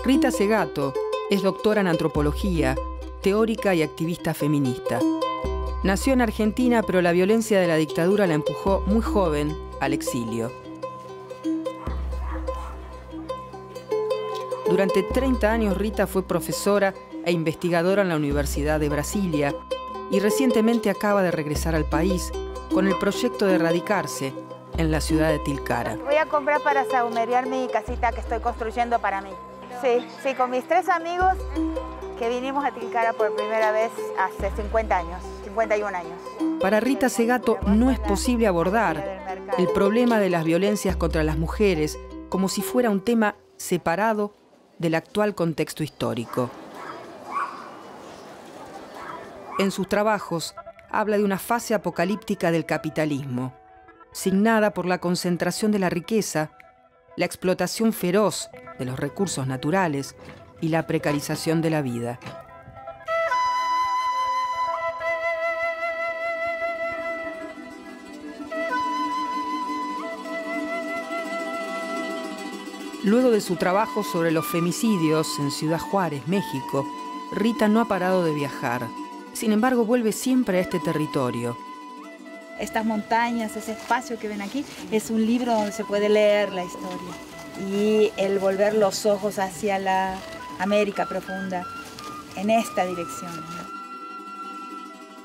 Rita Segato es doctora en antropología, teórica y activista feminista. Nació en Argentina, pero la violencia de la dictadura la empujó muy joven al exilio. Durante 30 años Rita fue profesora e investigadora en la Universidad de Brasilia y recientemente acaba de regresar al país con el proyecto de radicarse en la ciudad de Tilcara. Voy a comprar para sahumerear mi casita que estoy construyendo para mí. Sí, con mis 3 amigos que vinimos a Tilcara por primera vez hace 50 años, 51 años. Para Rita Segato no es posible abordar el problema de las violencias contra las mujeres como si fuera un tema separado del actual contexto histórico. En sus trabajos habla de una fase apocalíptica del capitalismo, signada por la concentración de la riqueza, la explotación feroz de los recursos naturales y la precarización de la vida. Luego de su trabajo sobre los femicidios en Ciudad Juárez, México, Rita no ha parado de viajar. Sin embargo, vuelve siempre a este territorio. Estas montañas, ese espacio que ven aquí, es un libro donde se puede leer la historia. Y el volver los ojos hacia la América profunda, en esta dirección, ¿no?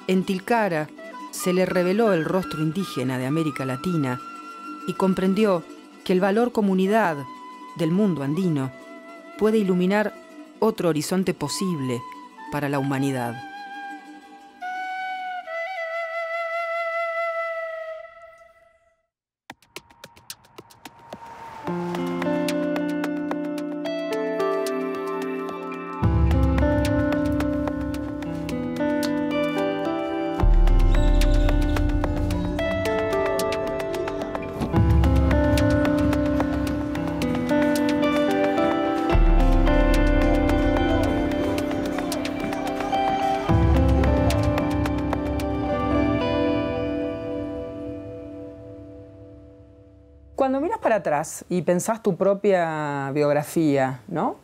En Tilcara se le reveló el rostro indígena de América Latina y comprendió que el valor comunidad del mundo andino puede iluminar otro horizonte posible para la humanidad. Cuando miras para atrás y pensás tu propia biografía, ¿no?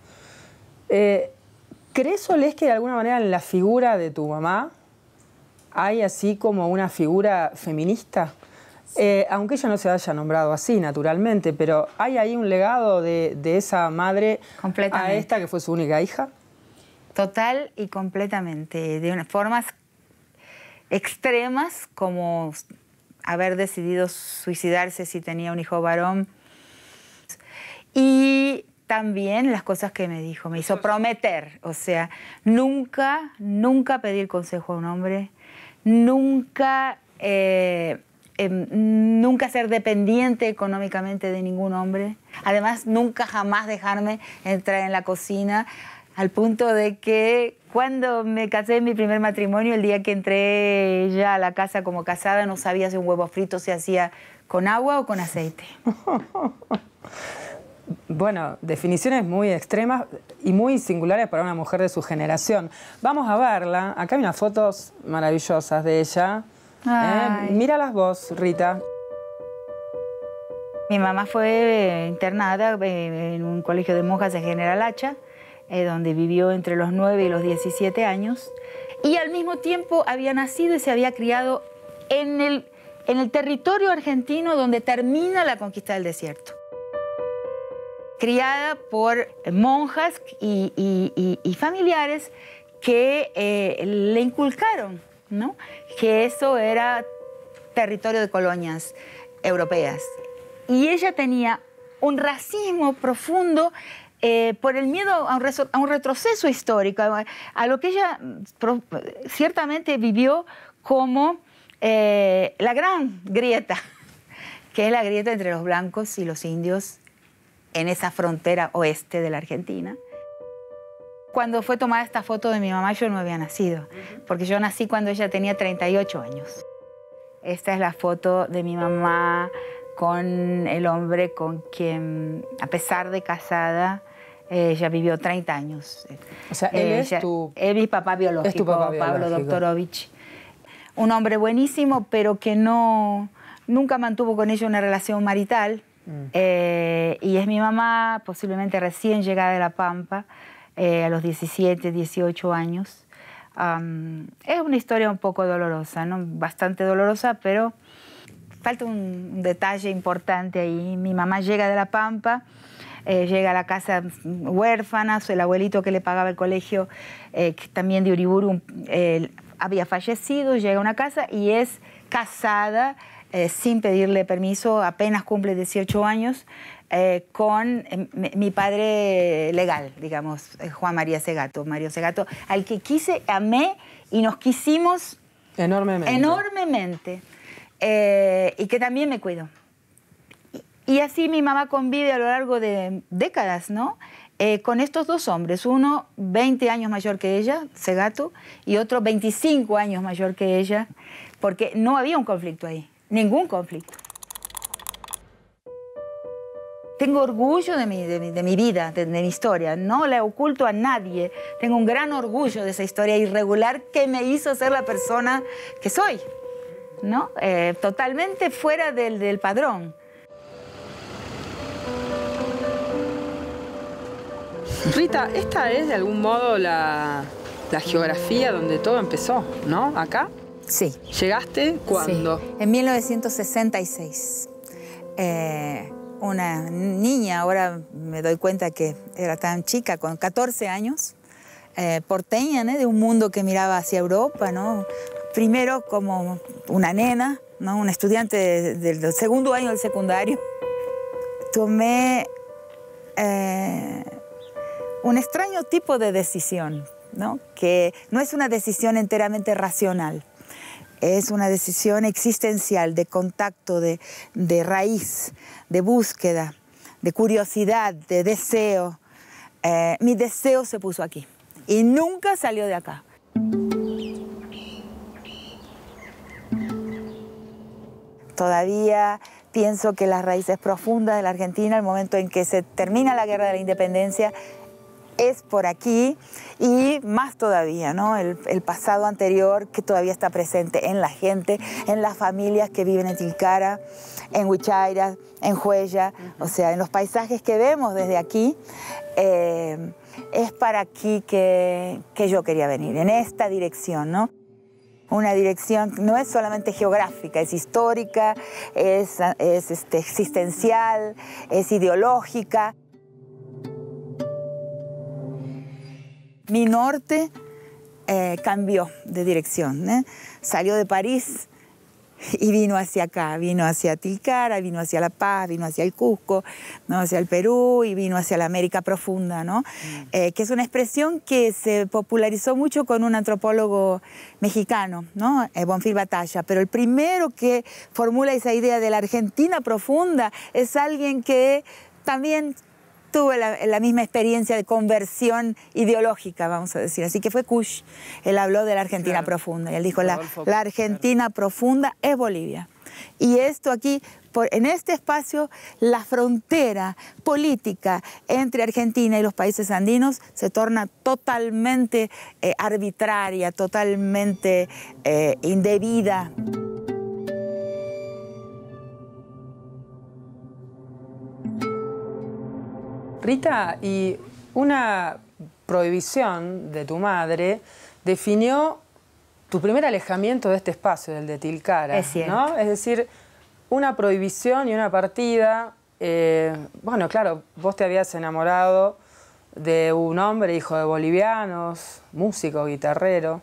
¿Crees o lees que de alguna manera en la figura de tu mamá hay así como una figura feminista? Aunque ella no se haya nombrado así, naturalmente, pero ¿hay ahí un legado de esa madre a esta que fue su única hija? Total y completamente, de unas formas extremas como haber decidido suicidarse si tenía un hijo varón. Y también las cosas que me dijo, me hizo prometer, o sea, nunca pedir consejo a un hombre, nunca ser dependiente económicamente de ningún hombre. Además, nunca jamás dejarme entrar en la cocina, al punto de que cuando me casé en mi primer matrimonio, el día que entré ya a la casa como casada, no sabía si un huevo frito se hacía con agua o con aceite. Bueno, definiciones muy extremas y muy singulares para una mujer de su generación. Vamos a verla. Acá hay unas fotos maravillosas de ella. Míralas vos, Rita. Mi mamá fue internada en un colegio de monjas de General Hacha, donde vivió entre los 9 y los 17 años. Y al mismo tiempo había nacido y se había criado en el territorio argentino donde termina la conquista del desierto. Criada por monjas y familiares que le inculcaron, ¿no?, que eso era territorio de colonias europeas. Y ella tenía un racismo profundo por el miedo a un retroceso histórico, a lo que ella ciertamente vivió como la gran grieta, que es la grieta entre los blancos y los indios en esa frontera oeste de la Argentina. Cuando fue tomada esta foto de mi mamá, yo no había nacido, porque yo nací cuando ella tenía 38 años. Esta es la foto de mi mamá con el hombre con quien, a pesar de casada, ella vivió 30 años. O sea, él es mi papá biológico, es tu papá biológico. Pablo Doktorovich. Un hombre buenísimo, pero que nunca mantuvo con ella una relación marital. Y es mi mamá, posiblemente recién llegada de La Pampa, a los 17, 18 años. Es una historia un poco dolorosa, ¿no? Bastante dolorosa, pero falta un detalle importante ahí. Mi mamá llega de La Pampa, llega a la casa huérfana, el abuelito que le pagaba el colegio, que también de Uriburu, había fallecido, llega a una casa y es casada sin pedirle permiso, apenas cumple 18 años, con mi padre legal, digamos, Juan María Segato, Mario Segato, al que amé y nos quisimos enormemente, y que también me cuidó. Y así mi mamá convive a lo largo de décadas, ¿no? Con estos dos hombres, uno 20 años mayor que ella, Segato, y otro 25 años mayor que ella, porque no había un conflicto ahí, ningún conflicto. Tengo orgullo de mi vida, de mi historia, no la oculto a nadie. Tengo un gran orgullo de esa historia irregular que me hizo ser la persona que soy, ¿no? Totalmente fuera del padrón. Rita, esta es de algún modo la geografía donde todo empezó, ¿no? ¿Acá? Sí. ¿Llegaste cuándo? Sí. En 1966. Una niña, ahora me doy cuenta que era tan chica, con 14 años, porteña, ¿no? De un mundo que miraba hacia Europa, ¿no? Primero como una nena, ¿no? Una estudiante del segundo año del secundario. Tomé un extraño tipo de decisión, ¿no? Que no es una decisión enteramente racional. Es una decisión existencial, de contacto, de raíz, de búsqueda, de curiosidad, de deseo. Mi deseo se puso aquí y nunca salió de acá. Todavía pienso que las raíces profundas de la Argentina, el momento en que se termina la Guerra de la Independencia, es por aquí, y más todavía, ¿no? El pasado anterior que todavía está presente en la gente, en las familias que viven en Tilcara, en Huichaira, en Huella, o sea, en los paisajes que vemos desde aquí. Es para aquí que yo quería venir, en esta dirección, ¿no? Una dirección no es solamente geográfica, es histórica, es existencial, es ideológica. Mi norte cambió de dirección, ¿eh? Salió de París y vino hacia acá, vino hacia Tilcara, vino hacia La Paz, vino hacia el Cusco, ¿no? Hacia el Perú, y vino hacia la América profunda, ¿no? Que es una expresión que se popularizó mucho con un antropólogo mexicano, ¿no? Bonfil Batalla, pero el primero que formula esa idea de la Argentina profunda es alguien que también tuvo la misma experiencia de conversión ideológica, vamos a decir. Así que fue Kusch. Él habló de la Argentina profunda. Y él dijo, la Argentina profunda es Bolivia. Y esto aquí, en este espacio, la frontera política entre Argentina y los países andinos se torna totalmente arbitraria, totalmente indebida. Rita, y una prohibición de tu madre definió tu primer alejamiento de este espacio, del de Tilcara, es cierto, ¿no? Es decir, una prohibición y una partida. Bueno, claro, vos te habías enamorado de un hombre, hijo de bolivianos, músico, guitarrero.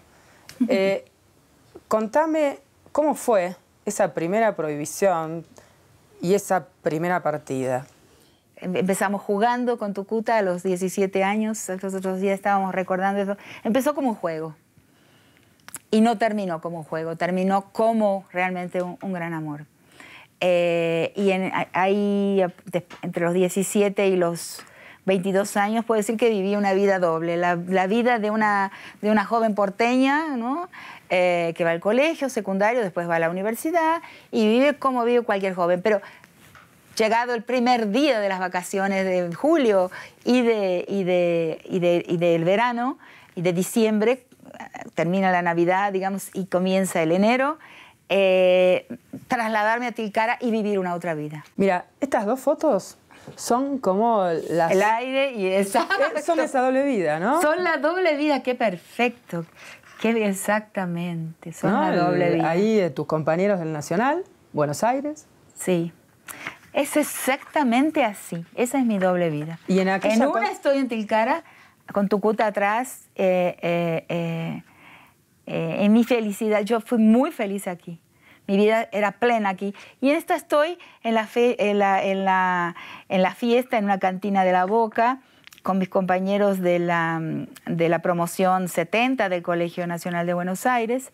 Contame cómo fue esa primera prohibición y esa primera partida. Empezamos jugando con Tucuta a los 17 años, los otros días estábamos recordando eso. Empezó como un juego y no terminó como un juego, terminó como realmente un gran amor. Y ahí, entre los 17 y los 22 años, puedo decir que viví una vida doble. La vida de una joven porteña, ¿no? Que va al colegio secundario, después va a la universidad y vive como vive cualquier joven. Pero llegado el primer día de las vacaciones de julio y del verano y de diciembre, termina la Navidad, digamos, y comienza el enero, trasladarme a Tilcara y vivir una otra vida. Mira, estas dos fotos son como las... El aire y esa... Son esa doble vida, ¿no? Son la doble vida, qué perfecto. Exactamente, son la doble vida. Ahí tus compañeros del Nacional, Buenos Aires. Sí, es exactamente así, esa es mi doble vida. Y en una estoy en Tilcara, con Tucuta atrás, en mi felicidad, yo fui muy feliz aquí. Mi vida era plena aquí. Y en esta estoy en la fiesta, en una cantina de La Boca, con mis compañeros de la promoción 70 del Colegio Nacional de Buenos Aires.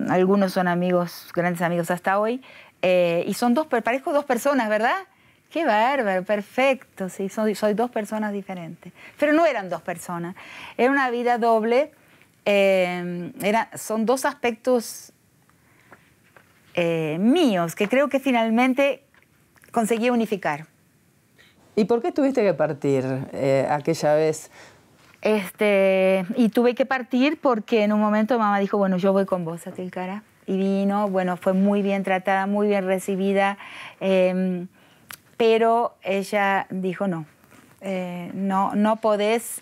Algunos son amigos, grandes amigos hasta hoy. Y son parezco dos personas, ¿verdad? Qué bárbaro, perfecto. Sí, soy dos personas diferentes. Pero no eran dos personas. Era una vida doble. Son dos aspectos míos que creo que finalmente conseguí unificar. ¿Y por qué tuviste que partir aquella vez? Y tuve que partir porque en un momento mamá dijo, bueno, yo voy con vos a Tilcara. Y vino, bueno, fue muy bien tratada, muy bien recibida, pero ella dijo, no, no podés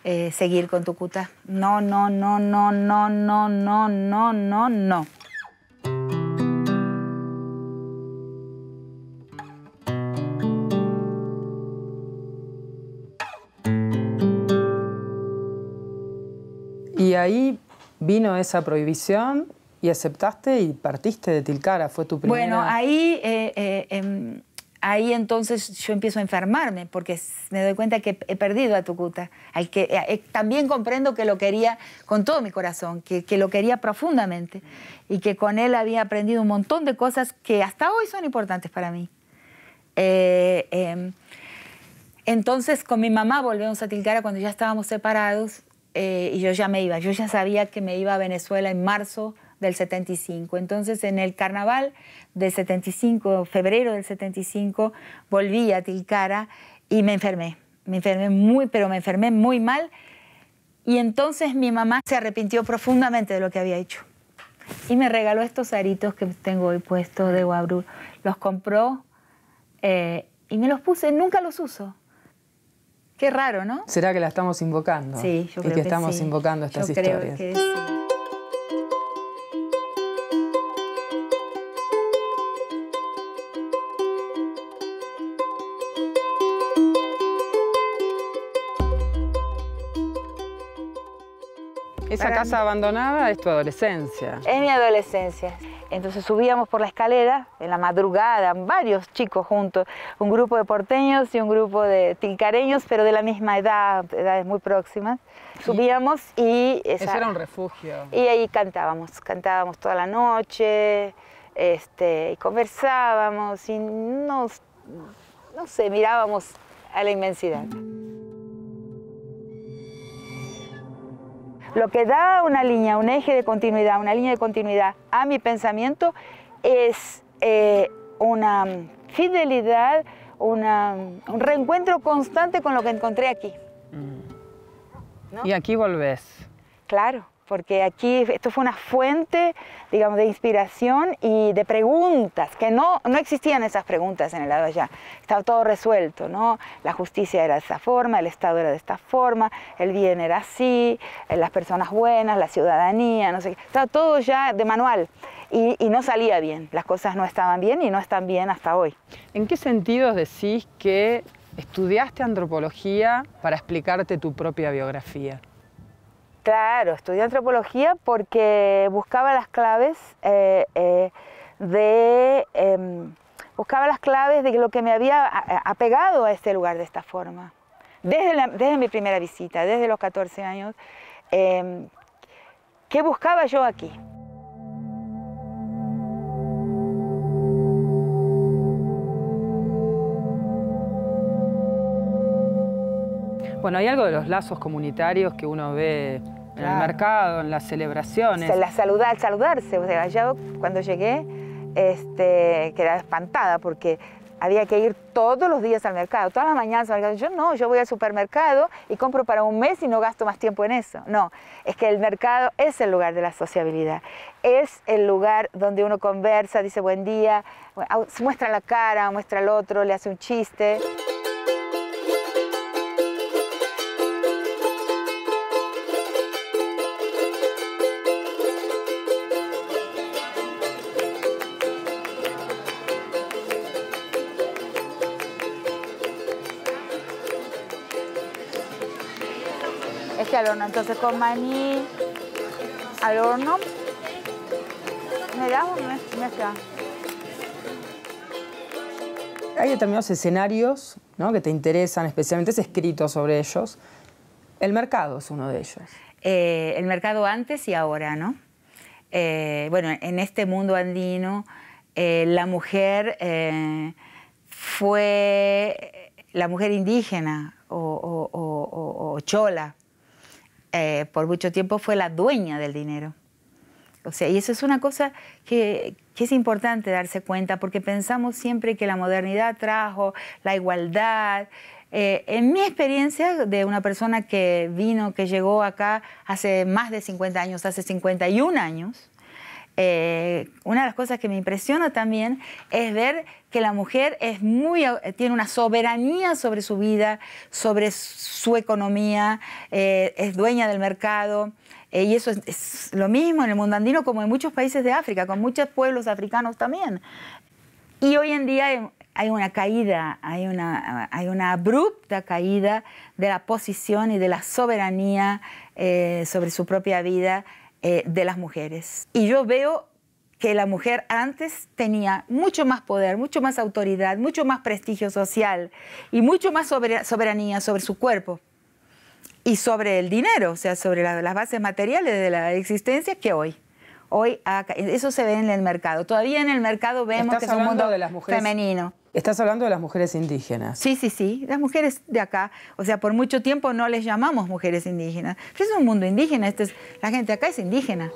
seguir con Tucuta. No, no, no, no, no, no, no, no, no, no. Y ahí vino esa prohibición y aceptaste y partiste de Tilcara, fue tu primera... Bueno, ahí entonces yo empiezo a enfermarme porque me doy cuenta que he perdido a Tucuta. También comprendo que lo quería con todo mi corazón, que lo quería profundamente y que con él había aprendido un montón de cosas que hasta hoy son importantes para mí. Entonces con mi mamá volvemos a Tilcara cuando ya estábamos separados. Y yo ya me iba, yo ya sabía que me iba a Venezuela en marzo del 75. Entonces en el carnaval del 75, febrero del 75, volví a Tilcara y me enfermé. Pero me enfermé muy mal. Y entonces mi mamá se arrepintió profundamente de lo que había hecho. Y me regaló estos aritos que tengo hoy puestos de Guabrú. Los compró y me los puse, nunca los uso. Qué raro, ¿no? ¿Será que la estamos invocando? Sí, yo creo que sí. Y que estamos invocando estas historias. Creo que sí. Esa casa abandonada es tu adolescencia. Es mi adolescencia. Entonces subíamos por la escalera en la madrugada, varios chicos juntos, un grupo de porteños y un grupo de tilcareños, pero de la misma edad, edades muy próximas. Subíamos y... Eso era un refugio. Y ahí cantábamos toda la noche, y conversábamos y no sé, mirábamos a la inmensidad. Lo que da una línea, un eje de continuidad, una línea de continuidad a mi pensamiento es una fidelidad, un reencuentro constante con lo que encontré aquí. ¿No? Y aquí volvés. Claro, porque aquí esto fue una fuente, digamos, de inspiración y de preguntas, que no existían esas preguntas en el lado de allá. Estaba todo resuelto, ¿no? La justicia era de esta forma, el Estado era de esta forma, el bien era así, las personas buenas, la ciudadanía, no sé qué. Estaba todo ya de manual y no salía bien. Las cosas no estaban bien y no están bien hasta hoy. ¿En qué sentidos decís que estudiaste antropología para explicarte tu propia biografía? Claro, estudié antropología porque buscaba las claves buscaba las claves de lo que me había apegado a este lugar de esta forma. Desde mi primera visita, desde los 14 años, ¿qué buscaba yo aquí? Bueno, hay algo de los lazos comunitarios que uno ve en el mercado, en las celebraciones. Saludarse. O sea, yo cuando llegué quedaba espantada porque Había que ir todos los días al mercado, todas las mañanas al mercado. Yo no, yo voy al supermercado y compro para un mes y no gasto más tiempo en eso. No, es que el mercado es el lugar de la sociabilidad, es el lugar donde uno conversa, dice buen día, muestra la cara, muestra al otro, le hace un chiste. Este al horno, entonces con maní al horno. ¿Me das un mezcla? Hay determinados escenarios, ¿no?, que te interesan, especialmente has escrito sobre ellos. El mercado es uno de ellos. El mercado antes y ahora, ¿no? Bueno, en este mundo andino, la mujer fue la mujer indígena o chola. Por mucho tiempo fue la dueña del dinero. O sea, y eso es una cosa que es importante darse cuenta, porque pensamos siempre que la modernidad trajo la igualdad. En mi experiencia de una persona que llegó acá hace más de 50 años, hace 51 años, una de las cosas que me impresiona también es ver que la mujer tiene una soberanía sobre su vida, sobre su economía, es dueña del mercado. Y eso es lo mismo en el mundo andino como en muchos países de África, con muchos pueblos africanos también. Y hoy en día hay una caída, hay una abrupta caída de la posición y de la soberanía sobre su propia vida de las mujeres. Y yo veo que la mujer antes tenía mucho más poder, mucho más autoridad, mucho más prestigio social y mucho más soberanía sobre su cuerpo y sobre el dinero, o sea, sobre las bases materiales de la existencia que hoy. Hoy eso se ve en el mercado. Todavía en el mercado vemos que es un mundo femenino. Estás hablando de las mujeres indígenas. Sí, sí, sí. Las mujeres de acá, o sea, por mucho tiempo no les llamamos mujeres indígenas. Pero es un mundo indígena. La gente acá es indígena.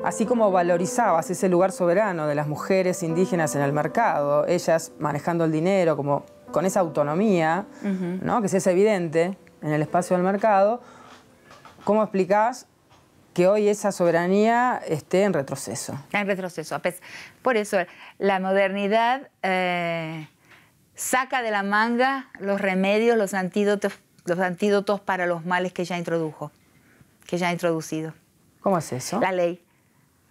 Así como valorizabas ese lugar soberano de las mujeres indígenas en el mercado, ellas manejando el dinero como con esa autonomía, ¿no?, que es evidente en el espacio del mercado, ¿cómo explicás que hoy esa soberanía esté en retroceso? En retroceso. Por eso la modernidad saca de la manga los remedios, los antídotos para los males que ya introdujo, que ya ha introducido. ¿Cómo es eso? La ley.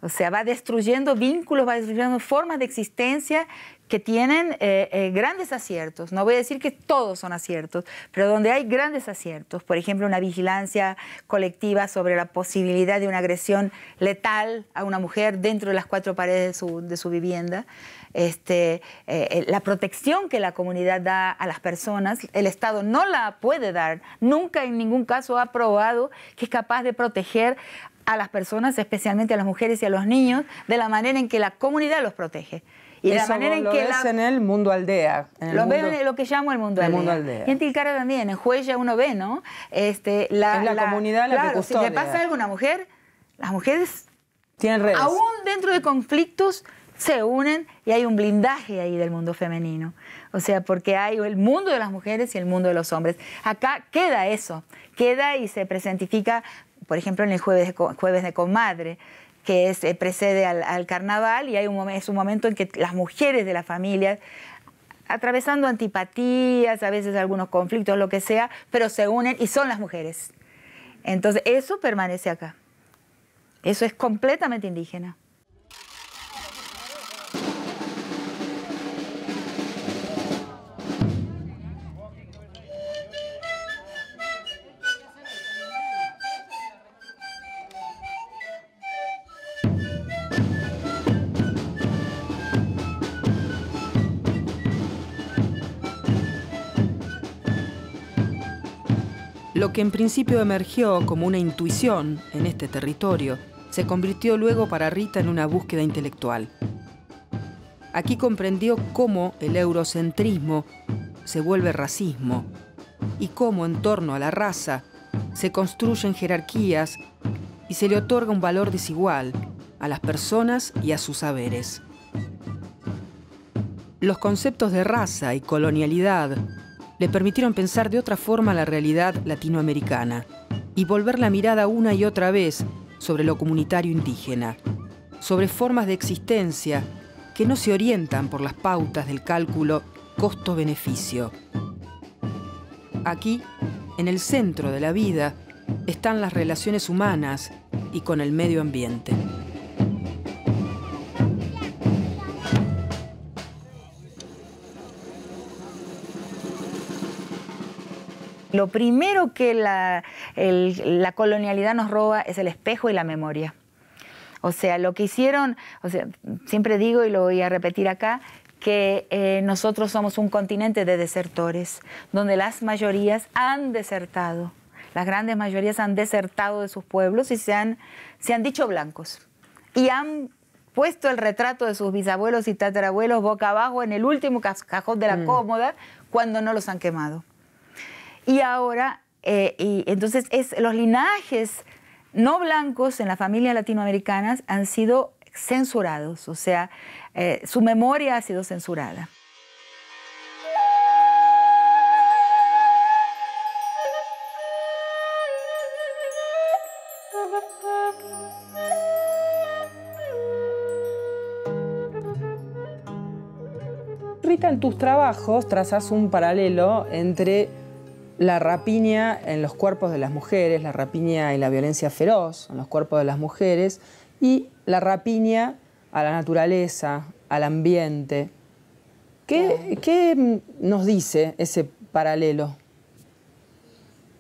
O sea, va destruyendo vínculos, va destruyendo formas de existencia que tienen grandes aciertos. No voy a decir que todos son aciertos, pero donde hay grandes aciertos. Por ejemplo, una vigilancia colectiva sobre la posibilidad de una agresión letal a una mujer dentro de las 4 paredes de su vivienda. La protección que la comunidad da a las personas, el Estado no la puede dar. Nunca en ningún caso ha probado que es capaz de proteger a las personas, especialmente a las mujeres y a los niños, de la manera en que la comunidad los protege. Y de la manera en que en el mundo aldea. Lo veo en lo que llamo el mundo aldea. Y en Tilcara también, en Huella uno ve, ¿no? Es la comunidad la que custodia. Si le pasa algo a una mujer, las mujeres tienen redes. Aún dentro de conflictos se unen y hay un blindaje ahí del mundo femenino. O sea, porque hay el mundo de las mujeres y el mundo de los hombres. Acá queda eso, queda y se presentifica, por ejemplo, en el jueves de comadre, que precede al carnaval, y es un momento en que las mujeres de la familia, atravesando antipatías, a veces algunos conflictos, lo que sea, pero se unen y son las mujeres. Entonces, eso permanece acá. Eso es completamente indígena. Lo que en principio emergió como una intuición en este territorio se convirtió luego para Rita en una búsqueda intelectual. Aquí comprendió cómo el eurocentrismo se vuelve racismo y cómo en torno a la raza se construyen jerarquías y se le otorga un valor desigual a las personas y a sus saberes. Los conceptos de raza y colonialidad le permitieron pensar de otra forma la realidad latinoamericana y volver la mirada una y otra vez sobre lo comunitario indígena, sobre formas de existencia que no se orientan por las pautas del cálculo costo-beneficio. Aquí, en el centro de la vida, están las relaciones humanas y con el medio ambiente. Lo primero que la colonialidad nos roba es el espejo y la memoria. O sea, lo que hicieron, siempre digo y lo voy a repetir acá, que nosotros somos un continente de desertores, donde las mayorías han desertado, las grandes mayorías han desertado de sus pueblos y se han dicho blancos. Y han puesto el retrato de sus bisabuelos y tatarabuelos boca abajo en el último cajón de la cómoda cuando no los han quemado. Y ahora, entonces los linajes no blancos en las familias latinoamericanas han sido censurados, o sea, su memoria ha sido censurada. Rita, en tus trabajos trazas un paralelo entre la rapiña en los cuerpos de las mujeres, la rapiña y la violencia feroz en los cuerpos de las mujeres y la rapiña a la naturaleza, al ambiente. ¿Qué nos dice ese paralelo?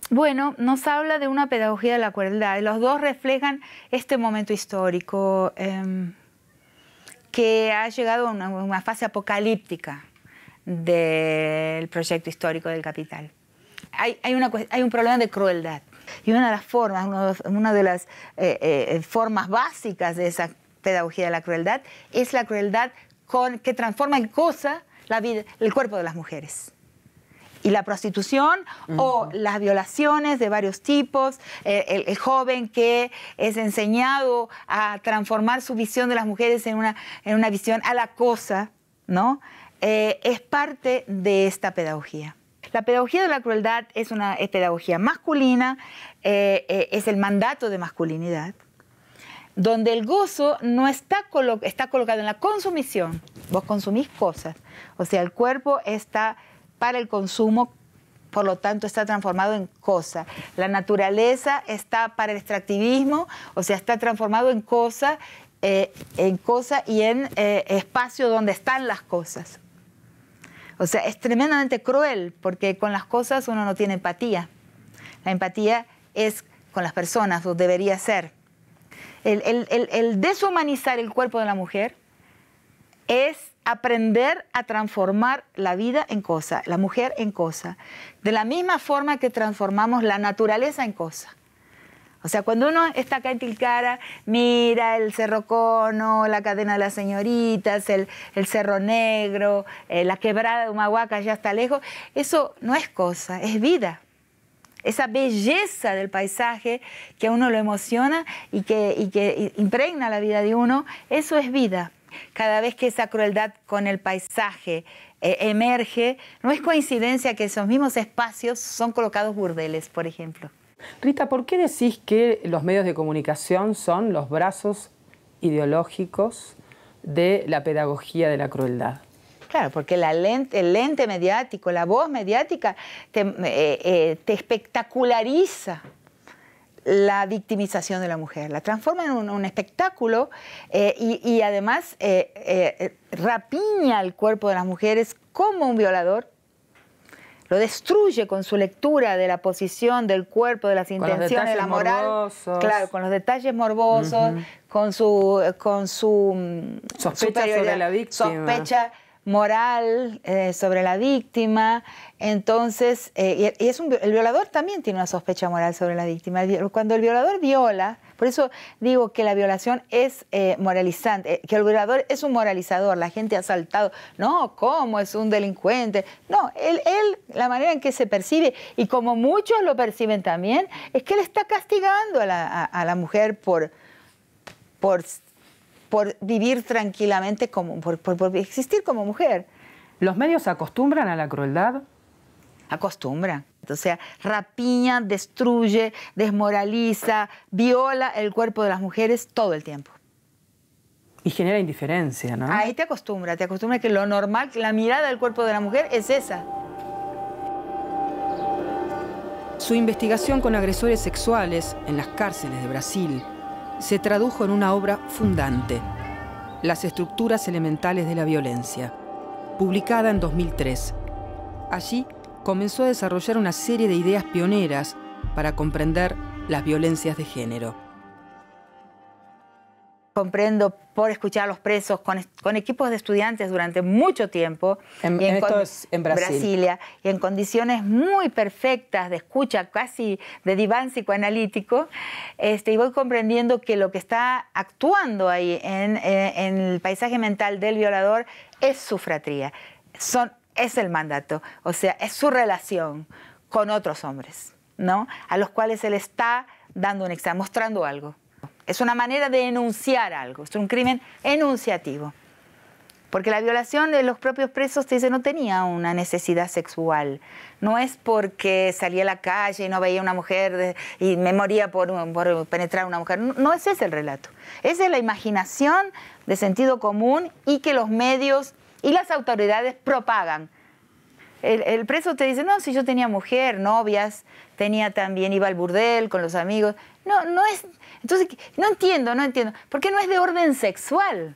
Bueno, nos habla de una pedagogía de la crueldad. Los dos reflejan este momento histórico que ha llegado a una fase apocalíptica del proyecto histórico del capital. Hay un problema de crueldad. Y una de las formas, una de las formas básicas de esa pedagogía de la crueldad es la crueldad que transforma en cosa la vida, el cuerpo de las mujeres. Y la prostitución o las violaciones de varios tipos, el joven que es enseñado a transformar su visión de las mujeres en una visión a la cosa, ¿no? Es parte de esta pedagogía. La pedagogía de la crueldad es una pedagogía masculina, es el mandato de masculinidad, donde el gozo no está colocado en la consumición. Vos consumís cosas, o sea, el cuerpo está para el consumo, por lo tanto está transformado en cosa. La naturaleza está para el extractivismo, o sea, está transformado en cosa y en espacio donde están las cosas. O sea, es tremendamente cruel porque con las cosas uno no tiene empatía. La empatía es con las personas, o debería ser. El deshumanizar el cuerpo de la mujer es aprender a transformar la vida en cosa, la mujer en cosa, de la misma forma que transformamos la naturaleza en cosa. O sea, cuando uno está acá en Tilcara, mira el Cerro Cono, la cadena de las señoritas, el Cerro Negro, la quebrada de Humahuaca ya está lejos, eso no es cosa, es vida. Esa belleza del paisaje que a uno lo emociona y que impregna la vida de uno, eso es vida. Cada vez que esa crueldad con el paisaje emerge, no es coincidencia que esos mismos espacios son colocados burdeles, por ejemplo. Rita, ¿por qué decís que los medios de comunicación son los brazos ideológicos de la pedagogía de la crueldad? Claro, porque el lente mediático, la voz mediática te espectaculariza la victimización de la mujer, la transforma en un espectáculo y además rapiña el cuerpo de las mujeres como un violador. Lo destruye con su lectura de la posición del cuerpo, de las intenciones, de la moral. Morbosos. Claro, con los detalles morbosos, con su sospecha sobre la víctima. Sospecha moral sobre la víctima. Entonces, el violador también tiene una sospecha moral sobre la víctima. Cuando el violador viola, Por eso digo que la violación es moralizante, que el violador es un moralizador. La gente ha saltado, no, ¿cómo es un delincuente? No, él la manera en que se percibe, y como muchos lo perciben también, es que él está castigando a la mujer por vivir tranquilamente, por existir como mujer. ¿Los medios se acostumbran a la crueldad? Acostumbran. O sea, rapiña, destruye, desmoraliza, viola el cuerpo de las mujeres todo el tiempo. Y genera indiferencia, ¿no? Ahí te acostumbra que lo normal, que la mirada del cuerpo de la mujer es esa. Su investigación con agresores sexuales en las cárceles de Brasil se tradujo en una obra fundante, Las estructuras elementales de la violencia, publicada en 2003. Allí comenzó a desarrollar una serie de ideas pioneras para comprender las violencias de género. Comprendo por escuchar a los presos con equipos de estudiantes durante mucho tiempo. Esto es en Brasilia. Y en condiciones muy perfectas de escucha, casi de diván psicoanalítico. Y voy comprendiendo que lo que está actuando ahí en el paisaje mental del violador es su fratría. Es el mandato, o sea, es su relación con otros hombres, ¿no? A los cuales él está dando un examen, mostrando algo. Es una manera de enunciar algo, es un crimen enunciativo. Porque la violación de los propios presos, te dice, no tenía una necesidad sexual. No es porque salía a la calle y no veía una mujer y me moría por penetrar a una mujer. No es ese el relato. Esa es la imaginación de sentido común y que los medios y las autoridades propagan. El preso te dice, no, si yo tenía mujer, novias, iba al burdel con los amigos. No es. Entonces, no entiendo. ¿Por qué no es de orden sexual?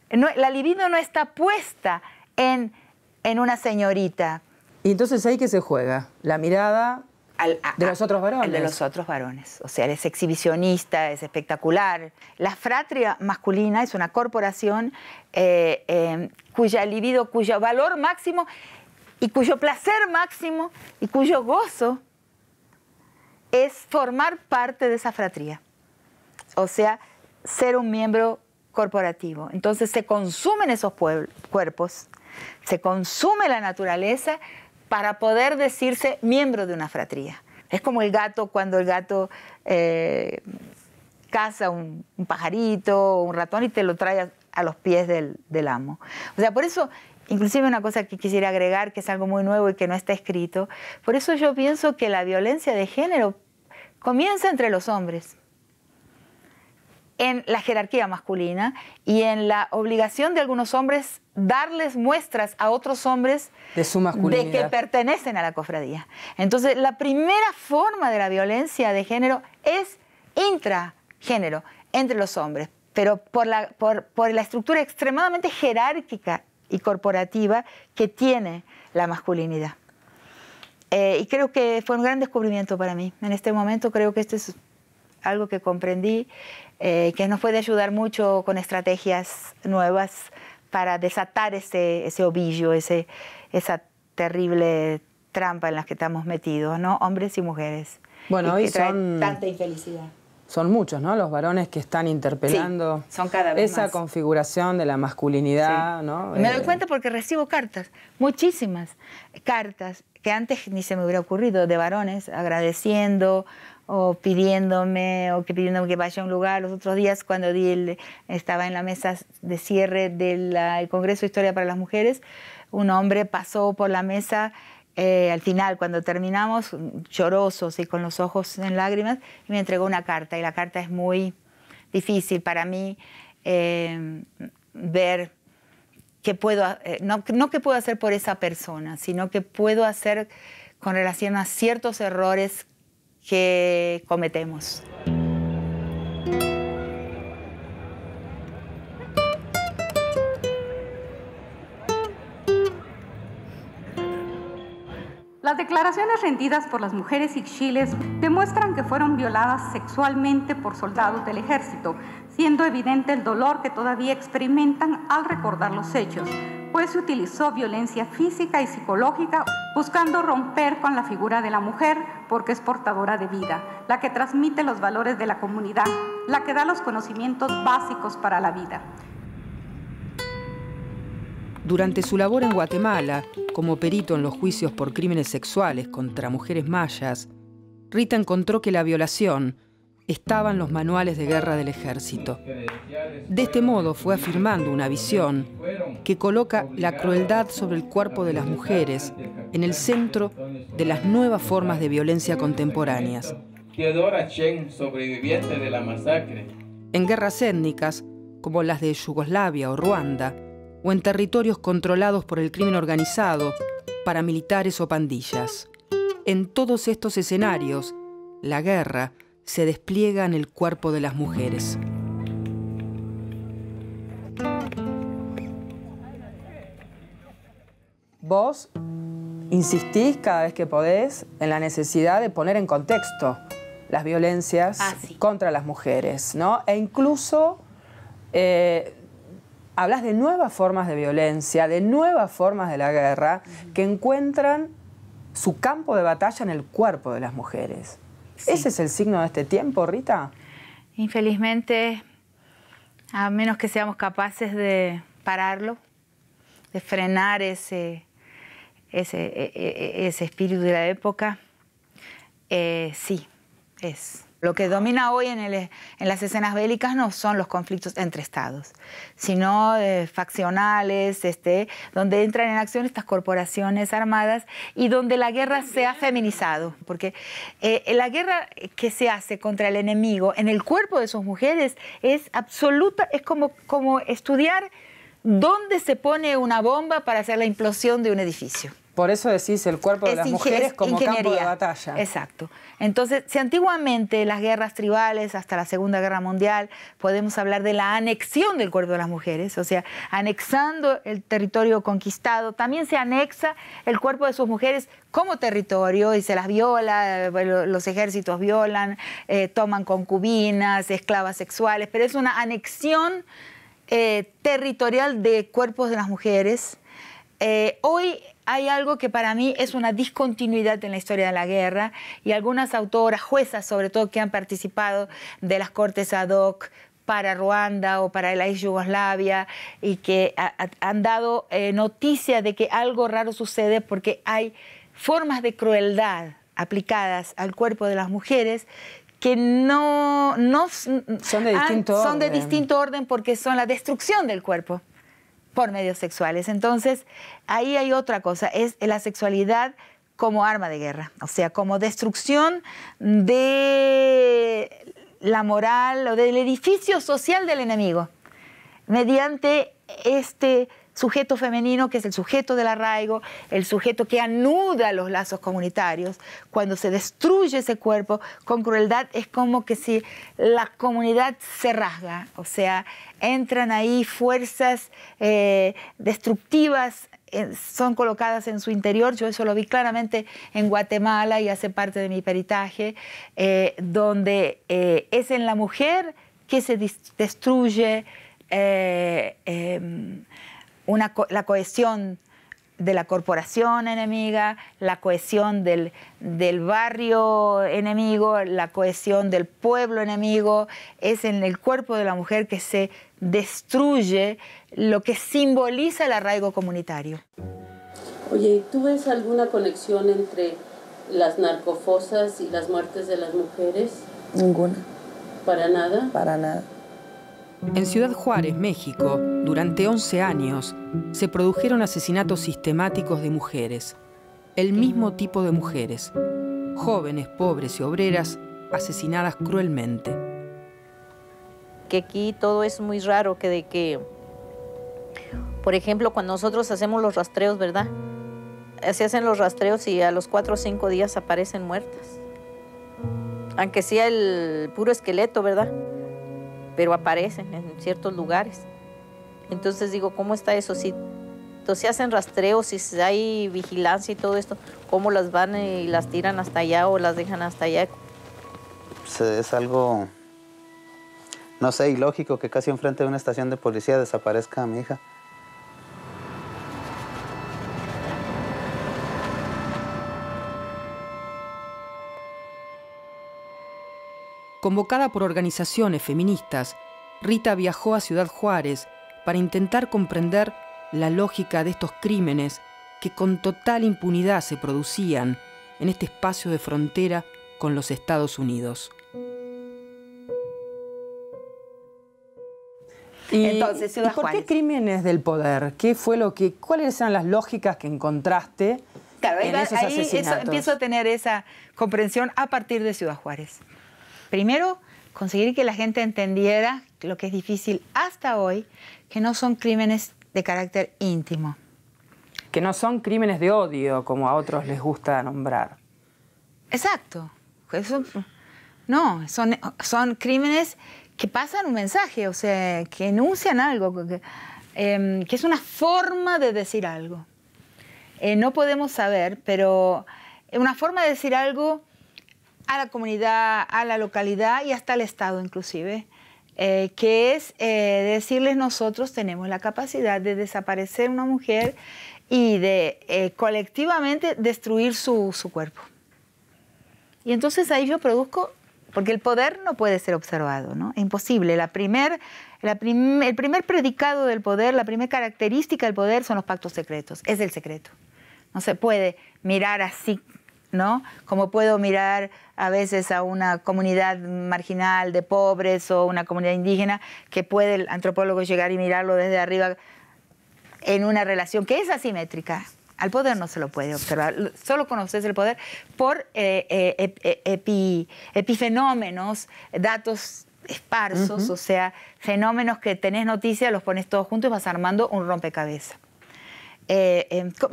La libido no está puesta en una señorita. ¿Y entonces ahí qué se juega? La mirada de los otros varones. El de los otros varones. O sea, él es exhibicionista, es espectacular. La fratria masculina es una corporación cuya libido, cuyo valor máximo y cuyo placer máximo y cuyo gozo es formar parte de esa fratría. O sea, ser un miembro corporativo. Entonces se consumen esos cuerpos, se consume la naturaleza para poder decirse miembro de una fratría. Es como el gato, cuando el gato caza un pajarito o un ratón y te lo trae a los pies del amo. O sea, por eso, inclusive una cosa que quisiera agregar, que es algo muy nuevo y que no está escrito, por eso yo pienso que la violencia de género comienza entre los hombres, en la jerarquía masculina y en la obligación de algunos hombres darles muestras a otros hombres de su masculinidad, de que pertenecen a la cofradía. Entonces, la primera forma de la violencia de género es intragénero, entre los hombres, pero por la estructura extremadamente jerárquica y corporativa que tiene la masculinidad. Y creo que fue un gran descubrimiento para mí. En este momento creo que esto es algo que comprendí, que nos puede ayudar mucho con estrategias nuevas para desatar ese ovillo, esa terrible trampa en la que estamos metidos, ¿no? Hombres y mujeres. Bueno, hoy son tanta infelicidad. Son muchos, ¿no? Los varones que están interpelando, sí, son cada vez esa más configuración de la masculinidad, sí, ¿no? Me doy cuenta porque recibo cartas, muchísimas cartas, que antes ni se me hubiera ocurrido, de varones agradeciendo o pidiéndome que vaya a un lugar. Los otros días, cuando estaba en la mesa de cierre del Congreso de Historia para las Mujeres, un hombre pasó por la mesa al final, cuando terminamos, lloroso y con los ojos en lágrimas, y me entregó una carta. Y la carta es muy difícil para mí ver qué puedo, no qué puedo hacer por esa persona, sino qué puedo hacer con relación a ciertos errores que cometemos. Las declaraciones rendidas por las mujeres ixchiles demuestran que fueron violadas sexualmente por soldados del ejército, siendo evidente el dolor que todavía experimentan al recordar los hechos, pues se utilizó violencia física y psicológica buscando romper con la figura de la mujer porque es portadora de vida, la que transmite los valores de la comunidad, la que da los conocimientos básicos para la vida. Durante su labor en Guatemala, como perito en los juicios por crímenes sexuales contra mujeres mayas, Rita encontró que la violación estaba en los manuales de guerra del ejército. De este modo fue afirmando una visión que coloca la crueldad sobre el cuerpo de las mujeres en el centro de las nuevas formas de violencia contemporáneas. Teodora Chen, sobreviviente de la masacre. En guerras étnicas, como las de Yugoslavia o Ruanda, o en territorios controlados por el crimen organizado, paramilitares o pandillas. En todos estos escenarios, la guerra se despliega en el cuerpo de las mujeres. Vos insistís cada vez que podés en la necesidad de poner en contexto las violencias contra las mujeres, ¿no? E incluso hablas de nuevas formas de violencia, de nuevas formas de la guerra que encuentran su campo de batalla en el cuerpo de las mujeres. Sí. ¿Ese es el signo de este tiempo, Rita? Infelizmente, a menos que seamos capaces de pararlo, de frenar ese espíritu de la época, sí, es. Lo que domina hoy en las escenas bélicas no son los conflictos entre estados, sino faccionales, donde entran en acción estas corporaciones armadas y donde la guerra se ha feminizado. Porque la guerra que se hace contra el enemigo en el cuerpo de sus mujeres es absoluta, es como estudiar dónde se pone una bomba para hacer la implosión de un edificio. Por eso decís el cuerpo de las mujeres como campo de batalla. Exacto. Entonces, si antiguamente las guerras tribales, hasta la Segunda Guerra Mundial, podemos hablar de la anexión del cuerpo de las mujeres, o sea, anexando el territorio conquistado, también se anexa el cuerpo de sus mujeres como territorio y se las viola, los ejércitos violan, toman concubinas, esclavas sexuales, pero es una anexión territorial de cuerpos de las mujeres. Hoy hay algo que para mí es una discontinuidad en la historia de la guerra y algunas autoras, juezas sobre todo, que han participado de las cortes ad hoc para Ruanda o para la ex Yugoslavia y que han dado noticia de que algo raro sucede porque hay formas de crueldad aplicadas al cuerpo de las mujeres que son de distinto orden porque son la destrucción del cuerpo por medios sexuales. Entonces, ahí hay otra cosa, es la sexualidad como arma de guerra, o sea, como destrucción de la moral o del edificio social del enemigo, mediante este sujeto femenino que es el sujeto del arraigo, el sujeto que anuda los lazos comunitarios. Cuando se destruye ese cuerpo con crueldad es como que si la comunidad se rasga, o sea, entran ahí fuerzas destructivas, son colocadas en su interior. Yo eso lo vi claramente en Guatemala y hace parte de mi peritaje, donde es en la mujer que se destruye la cohesión de la corporación enemiga, la cohesión del barrio enemigo, la cohesión del pueblo enemigo. Es en el cuerpo de la mujer que se destruye lo que simboliza el arraigo comunitario. Oye, ¿tú ves alguna conexión entre las narcofosas y las muertes de las mujeres? Ninguna. ¿Para nada? Para nada. En Ciudad Juárez, México, durante 11 años, se produjeron asesinatos sistemáticos de mujeres. El mismo tipo de mujeres. Jóvenes, pobres y obreras, asesinadas cruelmente. Que aquí todo es muy raro, por ejemplo, cuando nosotros hacemos los rastreos, ¿verdad? Se hacen los rastreos y a los 4 o 5 días aparecen muertas. Aunque sea el puro esqueleto, ¿verdad? Pero aparecen en ciertos lugares. Entonces digo, ¿cómo está eso? Si se hacen rastreos, si hay vigilancia y todo esto, ¿cómo las van y las tiran hasta allá o las dejan hasta allá? Pues es algo, no sé, ilógico que casi enfrente de una estación de policía desaparezca a mi hija. Convocada por organizaciones feministas, Rita viajó a Ciudad Juárez para intentar comprender la lógica de estos crímenes que con total impunidad se producían en este espacio de frontera con los Estados Unidos. Entonces, Ciudad ¿y por Juárez. qué crímenes del poder? ¿Cuáles eran las lógicas que encontraste en esos asesinatos? Empiezo a tener esa comprensión a partir de Ciudad Juárez. Primero, conseguir que la gente entendiera lo que es difícil hasta hoy, que no son crímenes de carácter íntimo. Que no son crímenes de odio, como a otros les gusta nombrar. Exacto. No, son crímenes que pasan un mensaje, o sea, que enuncian algo, que es una forma de decir algo. No podemos saber, pero una forma de decir algo a la comunidad, a la localidad y hasta al Estado inclusive, que es decirles nosotros tenemos la capacidad de desaparecer una mujer y de colectivamente destruir su cuerpo. Y entonces ahí yo produzco, porque el poder no puede ser observado, ¿no? Es imposible. El primer predicado del poder, la primera característica del poder son los pactos secretos, es el secreto. No se puede mirar así, ¿no? Como puedo mirar a veces a una comunidad marginal de pobres o una comunidad indígena, que puede el antropólogo llegar y mirarlo desde arriba en una relación que es asimétrica. Al poder no se lo puede observar, solo conoces el poder por epifenómenos, datos esparsos, o sea, fenómenos que tenés noticia, los pones todos juntos y vas armando un rompecabezas.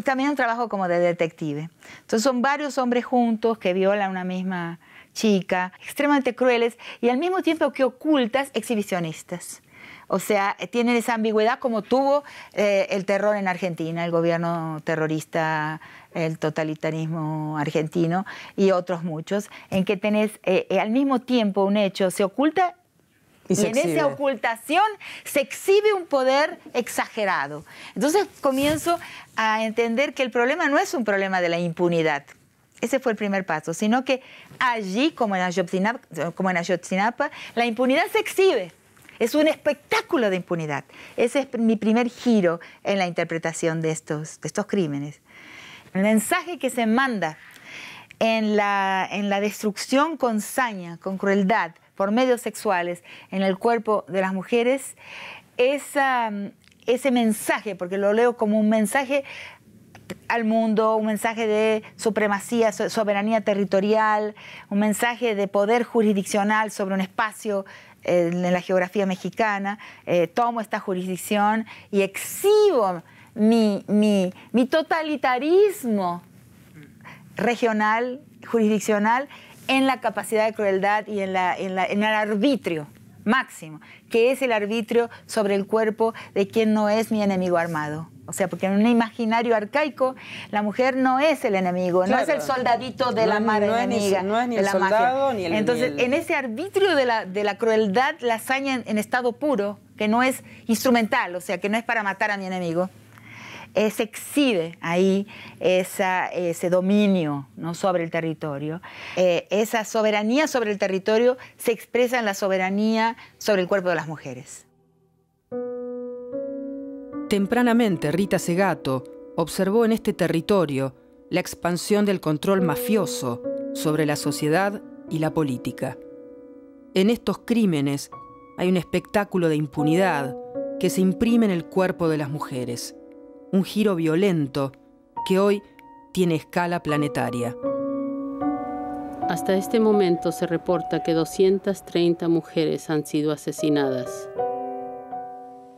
También un trabajo como de detective. Entonces son varios hombres juntos que violan a una misma chica, extremadamente crueles y al mismo tiempo que ocultas, exhibicionistas. O sea, tienen esa ambigüedad como tuvo el terror en Argentina, el gobierno terrorista, el totalitarismo argentino y otros muchos, en que tenés al mismo tiempo un hecho, se oculta y en esa ocultación se exhibe un poder exagerado. Entonces comienzo a entender que el problema no es un problema de la impunidad. Ese fue el primer paso, sino que allí, como en Ayotzinapa, la impunidad se exhibe. Es un espectáculo de impunidad. Ese es mi primer giro en la interpretación de estos crímenes. El mensaje que se manda en la destrucción con saña, con crueldad, por medios sexuales en el cuerpo de las mujeres, ese mensaje, porque lo leo como un mensaje al mundo, un mensaje de supremacía, soberanía territorial, un mensaje de poder jurisdiccional sobre un espacio en la geografía mexicana, tomo esta jurisdicción y exhibo mi totalitarismo regional, jurisdiccional, en la capacidad de crueldad y en el arbitrio máximo, que es el arbitrio sobre el cuerpo de quien no es mi enemigo armado. O sea, porque en un imaginario arcaico, la mujer no es el enemigo, claro, no es el soldadito de la mano enemiga. No es ni el soldado ni el... Entonces, en ese arbitrio de la crueldad, la hazaña en estado puro, que no es instrumental, o sea, que no es para matar a mi enemigo, se exhibe ahí ese dominio, ¿no?, sobre el territorio. Esa soberanía sobre el territorio se expresa en la soberanía sobre el cuerpo de las mujeres. Tempranamente, Rita Segato observó en este territorio la expansión del control mafioso sobre la sociedad y la política. En estos crímenes hay un espectáculo de impunidad que se imprime en el cuerpo de las mujeres, un giro violento que hoy tiene escala planetaria. Hasta este momento se reporta que 230 mujeres han sido asesinadas.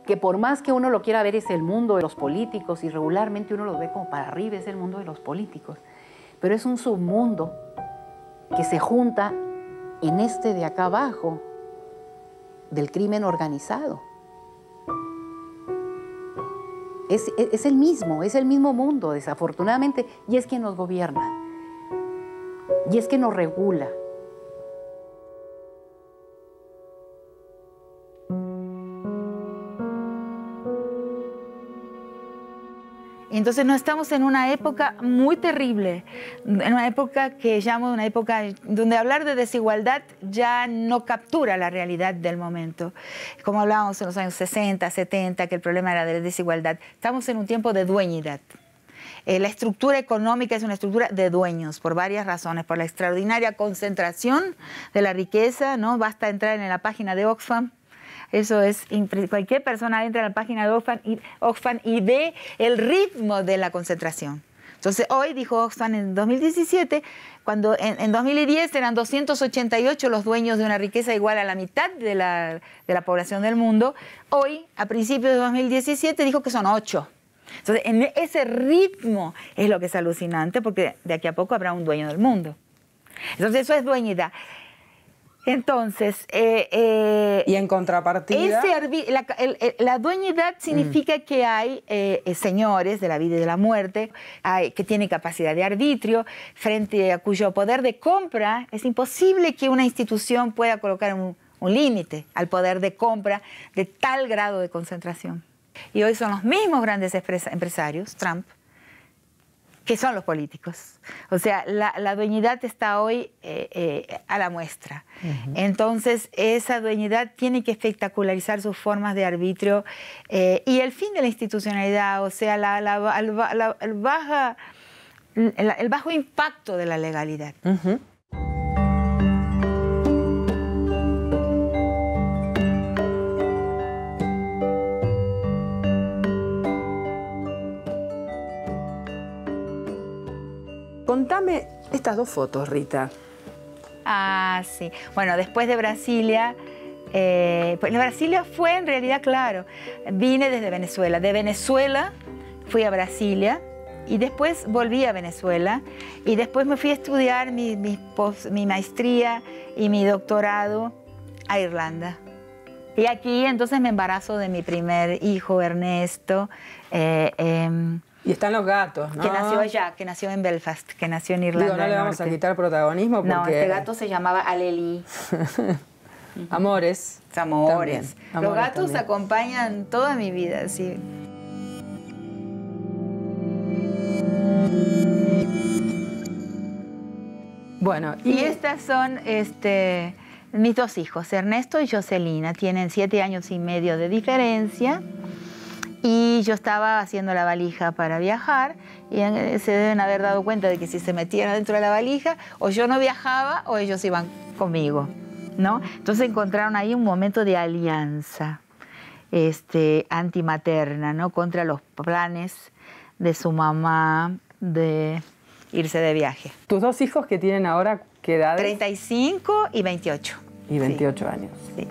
Que por más que uno lo quiera ver es el mundo de los políticos y regularmente uno lo ve como para arriba, es el mundo de los políticos. Pero es un submundo que se junta en este de acá abajo del crimen organizado. Es el mismo mundo, desafortunadamente, y es quien nos gobierna, y es quien nos regula. Y entonces no estamos en una época muy terrible, en una época que llamo una época donde hablar de desigualdad ya no captura la realidad del momento. Como hablábamos en los años 60, 70, que el problema era de desigualdad. Estamos en un tiempo de dueñidad. La estructura económica es una estructura de dueños por varias razones, por la extraordinaria concentración de la riqueza, ¿no? Basta entrar en la página de Oxfam. Eso es, cualquier persona entra a la página de Oxfam y ve el ritmo de la concentración. Entonces hoy, dijo Oxfam en 2017, cuando en 2010 eran 288 los dueños de una riqueza igual a la mitad de la población del mundo, hoy, a principios de 2017, dijo que son 8. Entonces, en ese ritmo es lo que es alucinante, porque de aquí a poco habrá un dueño del mundo. Entonces, eso es dueñidad. Entonces... y en contrapartida... la dueñidad significa que hay señores de la vida y de la muerte, que tienen capacidad de arbitrio, frente a cuyo poder de compra es imposible que una institución pueda colocar un límite al poder de compra de tal grado de concentración. Y hoy son los mismos grandes empresarios, Trump, que son los políticos. O sea, la dueñidad está hoy a la muestra. Entonces, esa dueñidad tiene que espectacularizar sus formas de arbitrio y el fin de la institucionalidad, o sea, el bajo impacto de la legalidad. Contame estas dos fotos, Rita. Ah, sí. Bueno, después de Brasilia, pues Brasilia fue en realidad, claro, vine desde Venezuela. De Venezuela fui a Brasilia y después volví a Venezuela y después me fui a estudiar mi maestría y mi doctorado a Irlanda. Y aquí entonces me embarazo de mi primer hijo, Ernesto. Y están los gatos, ¿no? Que nació allá, que nació en Belfast, que nació en Irlanda. Digo, no le vamos a quitar protagonismo porque... No, este gato se llamaba Aleli. Amores. Amores. También. Los gatos también acompañan toda mi vida, sí. Bueno, y estas son mis dos hijos, Ernesto y Jocelina. Tienen 7 años y medio de diferencia. Y yo estaba haciendo la valija para viajar y se deben haber dado cuenta de que si se metían adentro de la valija, o yo no viajaba o ellos iban conmigo, ¿no? Entonces encontraron ahí un momento de alianza antimaterna, ¿no? Contra los planes de su mamá de irse de viaje. ¿Tus dos hijos que tienen ahora qué edades? 35 y 28. Y 28 años. Sí.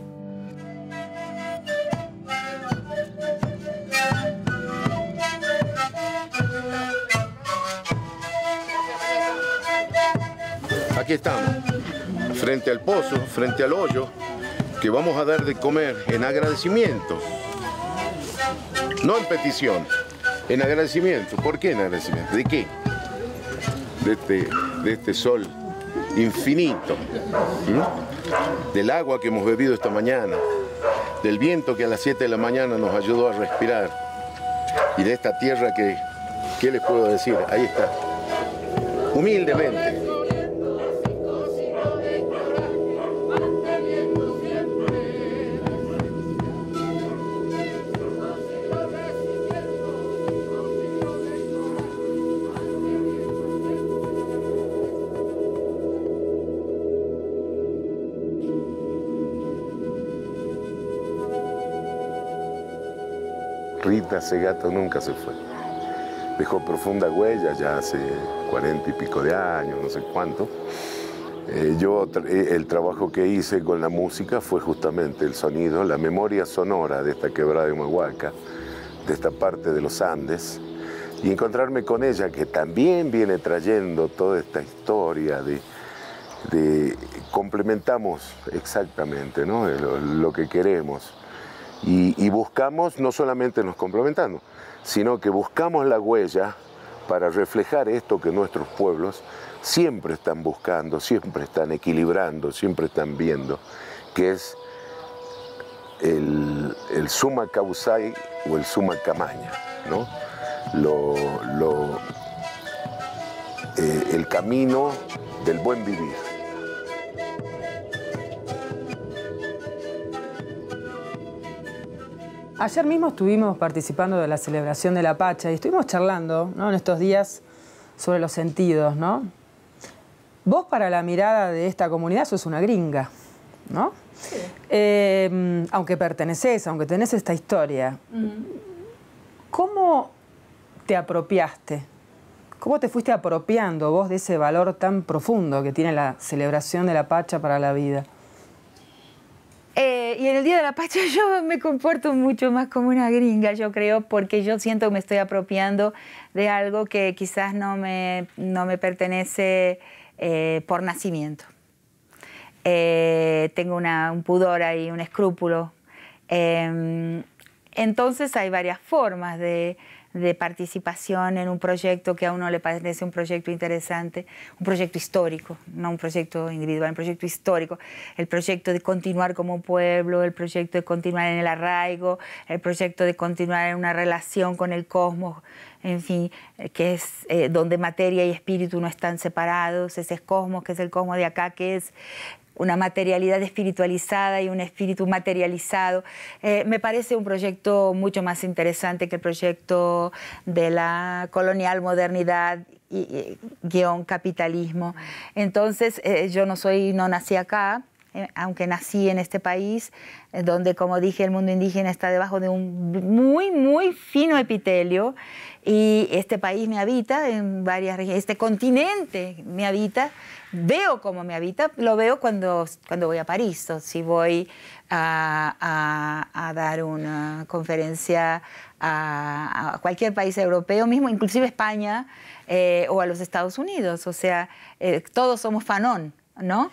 Aquí estamos, frente al pozo, frente al hoyo, que vamos a dar de comer en agradecimiento. No en petición, en agradecimiento. ¿Por qué en agradecimiento? ¿De qué? De este sol infinito, del agua que hemos bebido esta mañana, del viento que a las 7 de la mañana nos ayudó a respirar y de esta tierra que, ¿qué les puedo decir? Ahí está, humildemente. Rita, ese gato nunca se fue. Dejó profunda huella ya hace 40 y pico de años, no sé cuánto. El trabajo que hice con la música fue justamente el sonido, la memoria sonora de esta quebrada de Humahuaca, de esta parte de los Andes, y encontrarme con ella, que también viene trayendo toda esta historia complementamos exactamente, ¿no? Lo que queremos. Y buscamos, no solamente nos complementamos, sino que buscamos la huella para reflejar esto que nuestros pueblos siempre están buscando, siempre están equilibrando, siempre están viendo, que es el summa causai o el summa camaña, ¿no? el camino del buen vivir. Ayer mismo estuvimos participando de la celebración de la Pacha y estuvimos charlando, ¿no?, en estos días sobre los sentidos, ¿no? Vos, para la mirada de esta comunidad, sos una gringa, ¿no? Sí. Aunque pertenecés, aunque tenés esta historia, ¿cómo te apropiaste? ¿Cómo te fuiste apropiando vos de ese valor tan profundo que tiene la celebración de la Pacha para la vida? Y en el Día de la Pacha yo me comporto mucho más como una gringa, yo creo, porque yo siento que me estoy apropiando de algo que quizás no me pertenece por nacimiento. Tengo un pudor ahí, un escrúpulo. Entonces hay varias formas de participación en un proyecto que a uno le parece un proyecto interesante, un proyecto histórico, no un proyecto individual, un proyecto histórico, el proyecto de continuar como pueblo, el proyecto de continuar en el arraigo, el proyecto de continuar en una relación con el cosmos, en fin, que es donde materia y espíritu no están separados, ese cosmos que es el cosmos de acá, que es una materialidad espiritualizada y un espíritu materializado. Me parece un proyecto mucho más interesante que el proyecto de la colonial modernidad guión capitalismo. Entonces, yo no nací acá, aunque nací en este país, donde, como dije, el mundo indígena está debajo de un muy, muy fino epitelio, y este país me habita en varias regiones, este continente me habita, veo cómo me habita, lo veo cuando voy a París, o si voy a dar una conferencia a cualquier país europeo, mismo inclusive España, o a los Estados Unidos, o sea, todos somos Fanon, ¿no?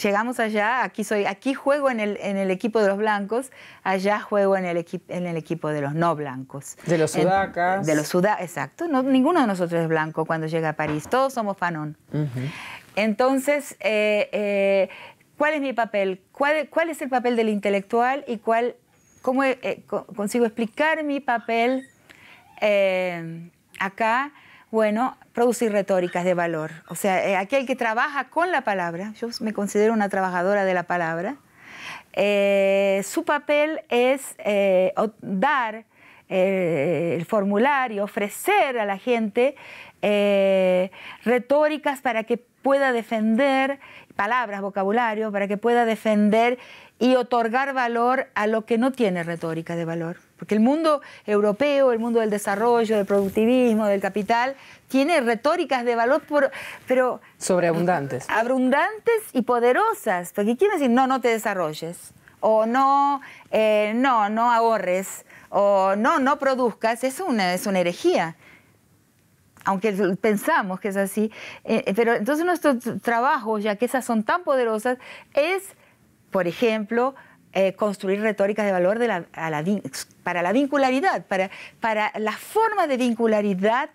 Llegamos allá, aquí juego en el equipo de los blancos, allá juego en el equipo de los no blancos. De los sudacas. De los sudacas, exacto. No, ninguno de nosotros es blanco cuando llega a París, todos somos Fanon. Entonces, ¿cuál es mi papel? ¿Cuál es el papel del intelectual y cómo consigo explicar mi papel acá? Bueno, producir retóricas de valor. O sea, aquel que trabaja con la palabra, yo me considero una trabajadora de la palabra, su papel es dar, formular y ofrecer a la gente retóricas para que pueda defender, palabras, vocabulario, para que pueda defender y otorgar valor a lo que no tiene retórica de valor. Porque el mundo europeo, el mundo del desarrollo, del productivismo, del capital, tiene retóricas de valor, pero sobreabundantes. Abundantes y poderosas. Porque quiere decir, no te desarrolles, o no ahorres, o no produzcas. Es una herejía. Aunque pensamos que es así. Pero entonces nuestro trabajo, ya que esas son tan poderosas, es, por ejemplo, construir retóricas de valor para la vincularidad, para las formas de vincularidad,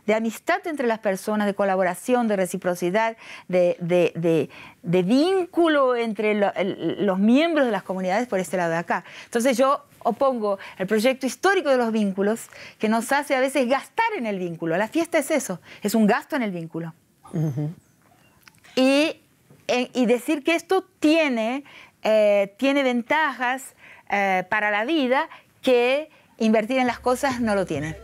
de amistad entre las personas, de colaboración, de reciprocidad, de vínculo entre los miembros de las comunidades por este lado de acá. Entonces yo opongo el proyecto histórico de los vínculos, que nos hace a veces gastar en el vínculo. La fiesta es eso, es un gasto en el vínculo. Y decir que esto tiene ventajas para la vida que invertir en las cosas no lo tiene.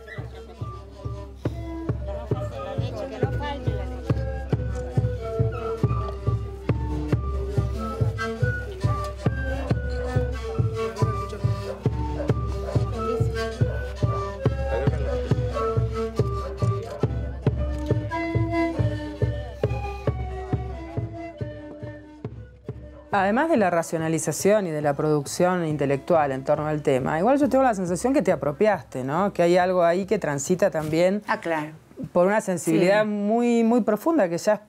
Además de la racionalización y de la producción intelectual en torno al tema, igual yo tengo la sensación que te apropiaste, ¿no? Que hay algo ahí que transita también claro, por una sensibilidad muy, muy profunda que ya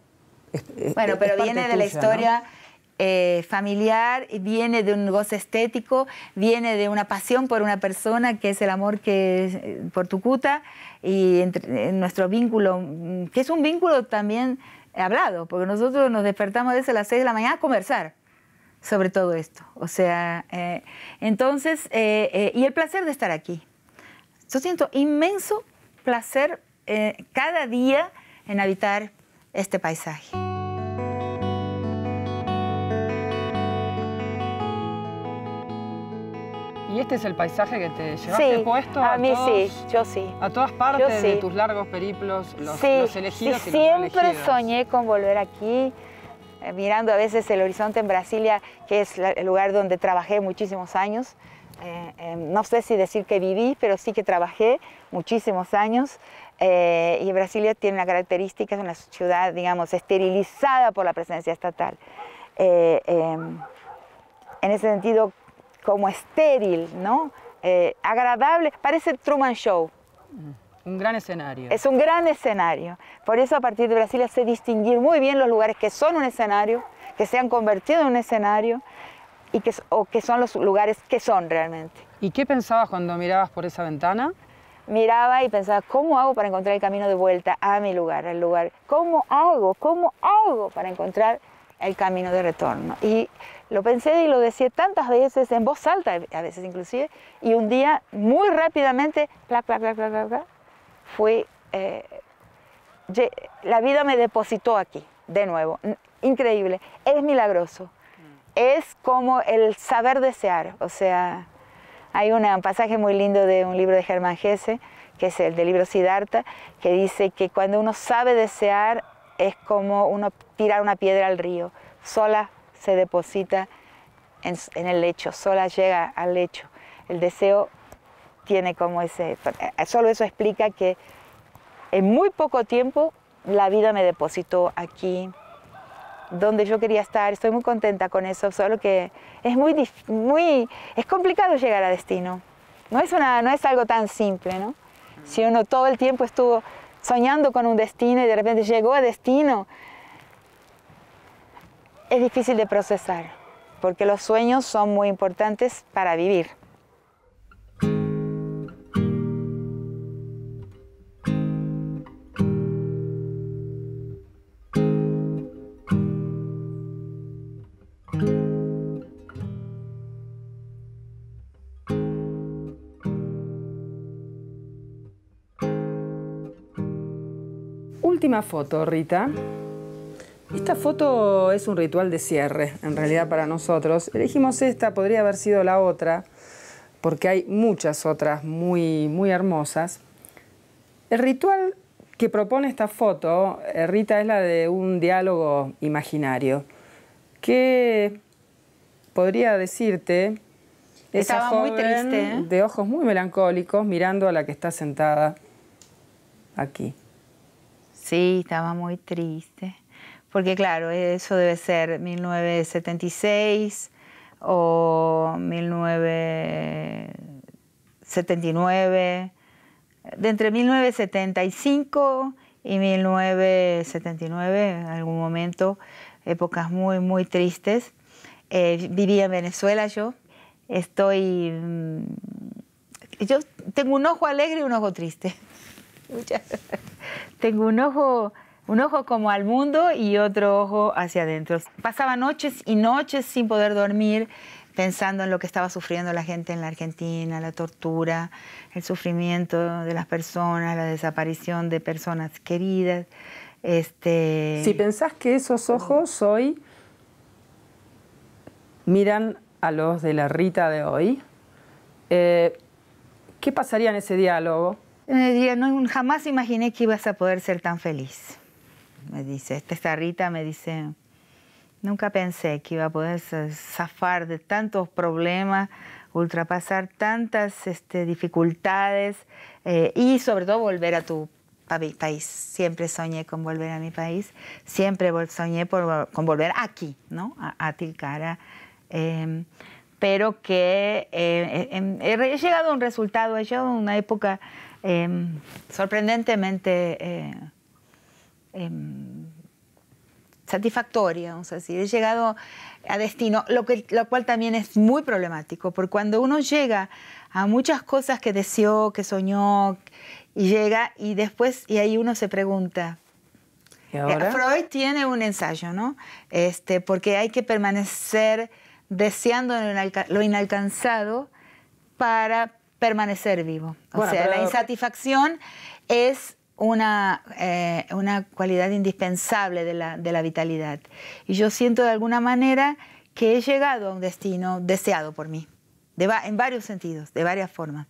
bueno, pero viene de tuya, la historia, ¿no? Familiar, viene de un goce estético, viene de una pasión por una persona, que es el amor por Tucuta, y nuestro vínculo, que es un vínculo también hablado, porque nosotros nos despertamos desde las 6 de la mañana a conversar sobre todo esto. O sea, entonces, y el placer de estar aquí. Yo siento inmenso placer cada día en habitar este paisaje. ¿Y este es el paisaje que te llevaste puesto a mí todos, sí, yo sí. A todas partes de tus largos periplos, los elegidos y los no elegidos? Siempre soñé con volver aquí, mirando a veces el horizonte en Brasilia, que es el lugar donde trabajé muchísimos años. No sé si decir que viví, pero sí que trabajé muchísimos años. Y Brasilia tiene una característica, es una ciudad, digamos, esterilizada por la presencia estatal. En ese sentido, como estéril, ¿no? Agradable, parece Truman Show. Un gran escenario. Es un gran escenario. Por eso a partir de Brasilia sé distinguir muy bien los lugares que son un escenario, que se han convertido en un escenario, y que son los lugares que son realmente. ¿Y qué pensabas cuando mirabas por esa ventana? Miraba y pensaba, ¿cómo hago para encontrar el camino de vuelta a mi lugar, al lugar? ¿Cómo hago para encontrar el camino de retorno? Y lo pensé y lo decía tantas veces, en voz alta a veces inclusive, y un día muy rápidamente, la vida me depositó aquí, de nuevo. Increíble, es milagroso. Es como el saber desear, o sea, hay un pasaje muy lindo de un libro de Hermann Hesse, que es el del libro Siddhartha, que dice que cuando uno sabe desear es como uno tirar una piedra al río, sola se deposita en el lecho, sola llega al lecho. El deseo tiene como solo eso explica que en muy poco tiempo la vida me depositó aquí, donde yo quería estar. Estoy muy contenta con eso, solo que es complicado llegar a destino. No es algo tan simple, ¿no? Si uno todo el tiempo estuvo soñando con un destino y de repente llegó a destino, es difícil de procesar, porque los sueños son muy importantes para vivir. Última foto, Rita. Esta foto es un ritual de cierre, en realidad para nosotros. Elegimos esta, podría haber sido la otra, porque hay muchas otras muy, muy hermosas. El ritual que propone esta foto, Rita, es la de un diálogo imaginario. ¿Qué podría decirte esa Estaba joven muy triste, de ojos muy melancólicos mirando a la que está sentada aquí? Sí, estaba muy triste, porque claro, eso debe ser 1976 o 1979, de entre 1975 y 1979, en algún momento, épocas muy, muy tristes. Vivía en Venezuela yo, yo tengo un ojo alegre y un ojo triste. Tengo un ojo como al mundo y otro ojo hacia adentro. Pasaba noches y noches sin poder dormir pensando en lo que estaba sufriendo la gente en la Argentina, la tortura, el sufrimiento de las personas, la desaparición de personas queridas. Si pensás que esos ojos hoy miran a los de la Rita de hoy, ¿qué pasaría en ese diálogo? Me diría, no, jamás imaginé que ibas a poder ser tan feliz. Me dice, esta Rita me dice, nunca pensé que iba a poder zafar de tantos problemas, ultrapasar tantas dificultades y sobre todo volver a tu país. Siempre soñé con volver a mi país, siempre soñé con volver aquí, ¿no? A Tilcara. Pero que he llegado a un resultado, he llegado a una época sorprendentemente satisfactoria, vamos a decir. He llegado a destino, lo cual también es muy problemático, porque cuando uno llega a muchas cosas que deseó, que soñó, y llega y después, y ahí uno se pregunta. ¿Y ahora? Freud tiene un ensayo, ¿no? Porque hay que permanecer deseando lo inalcanzado para permanecer vivo. O Bueno, sea, pero... la insatisfacción es una cualidad indispensable de la vitalidad. Y yo siento de alguna manera que he llegado a un destino deseado por mí, en varios sentidos, de varias formas.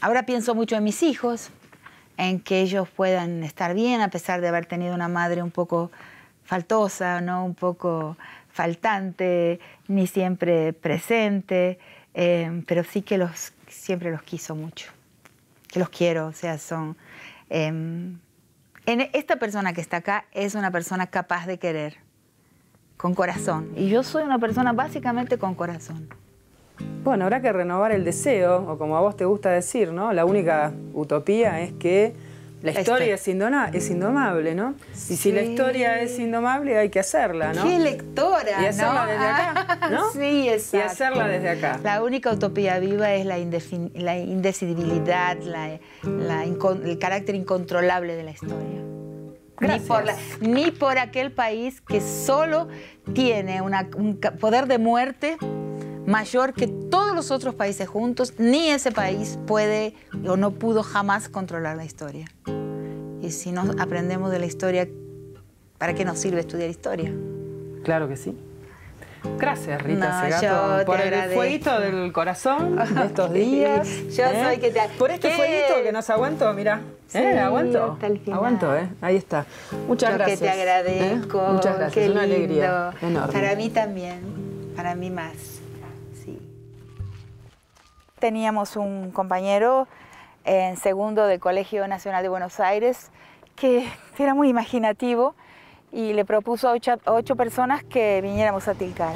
Ahora pienso mucho en mis hijos, en que ellos puedan estar bien a pesar de haber tenido una madre un poco faltosa, ¿no? Un poco faltante, ni siempre presente, pero sí que siempre los quiso mucho, que los quiero, o sea, son... esta persona que está acá es una persona capaz de querer, con corazón, y yo soy una persona básicamente con corazón. Bueno, habrá que renovar el deseo, o como a vos te gusta decir, ¿no? La única utopía es que la historia es indomable, ¿no? Sí. Y si la historia es indomable, hay que hacerla, ¿no? ¡Qué lectora! Y hacerla desde acá, ¿no? Sí, exacto. Y hacerla desde acá. La única utopía viva es la indecidibilidad, el carácter incontrolable de la historia. Ni por aquel país que solo tiene un poder de muerte mayor que todos los otros países juntos, ni ese país puede o no pudo jamás controlar la historia. Y si no aprendemos de la historia, ¿para qué nos sirve estudiar historia? Claro que sí. Gracias, Rita No, Segato, por el fueguito del corazón de estos días. Yo soy que te... Por este fueguito que nos aguanto, mirá. Sí, aguanto. hasta el final. Aguanto, ahí está. Muchas gracias. Que te agradezco. Muchas gracias, Qué una alegría lindo. enorme. Para mí también, para mí más. Sí. Teníamos un compañero en segundo del Colegio Nacional de Buenos Aires que era muy imaginativo y le propuso a 8 personas que viniéramos a Tilcara.